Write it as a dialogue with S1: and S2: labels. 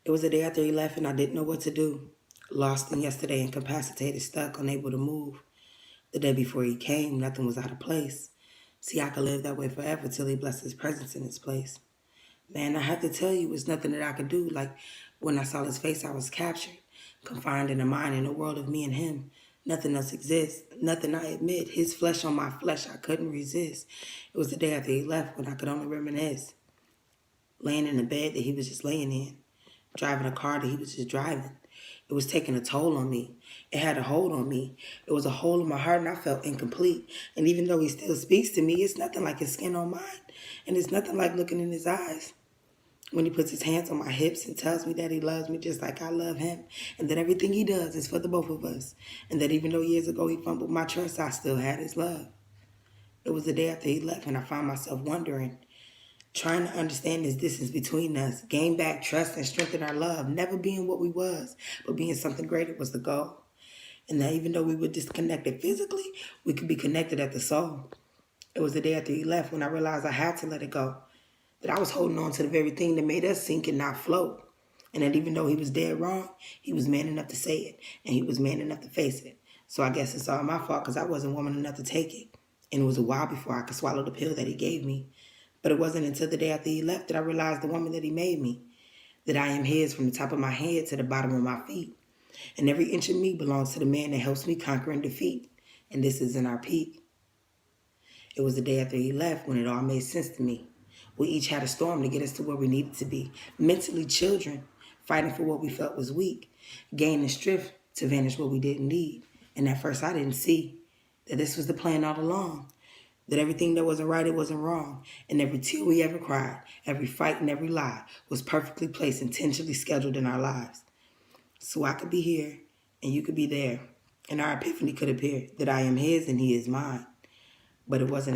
S1: It was the day after he left and I didn't know what to do. Lost in yesterday, incapacitated, stuck, unable to move. The day before he came, nothing was out of place. See, I could live that way forever till he blessed his presence in his place. Man, I have to tell you, it's nothing that I could do. Like when I saw his face, I was captured, confined in a mind in a world of me and him. Nothing else exists. Nothing I admit. His flesh on my flesh, I couldn't resist. It was the day after he left when I could only reminisce. Laying in a bed that he was just laying in, driving a car that he was just driving. It was taking a toll on me. It had a hold on me. It was a hole in my heart and I felt incomplete. And even though he still speaks to me, it's nothing like his skin on mine. And it's nothing like looking in his eyes. When he puts his hands on my hips and tells me that he loves me just like I love him, and that everything he does is for the both of us, and that even though years ago he fumbled my trust, I still had his love. It was the day after he left and I found myself wondering, trying to understand this distance between us, gain back trust and strengthen our love, never being what we was, but being something greater was the goal. And that even though we were disconnected physically, we could be connected at the soul. It was the day after he left when I realized I had to let it go, that I was holding on to the very thing that made us sink and not float. And that even though he was dead wrong, he was man enough to say it, and he was man enough to face it. So I guess it's all my fault because I wasn't woman enough to take it. And it was a while before I could swallow the pill that he gave me. But it wasn't until the day after he left that I realized the woman that he made me, that I am his from the top of my head to the bottom of my feet. And every inch of me belongs to the man that helps me conquer and defeat. And this isn't our peak. It was the day after he left when it all made sense to me. We each had a storm to get us to where we needed to be. Mentally children, fighting for what we felt was weak, gaining strength to vanish what we didn't need. And at first I didn't see that this was the plan all along. That everything that wasn't right, it wasn't wrong. And every tear we ever cried, every fight and every lie was perfectly placed, intentionally scheduled in our lives. So I could be here and you could be there. And our epiphany could appear that I am his and he is mine. But it wasn't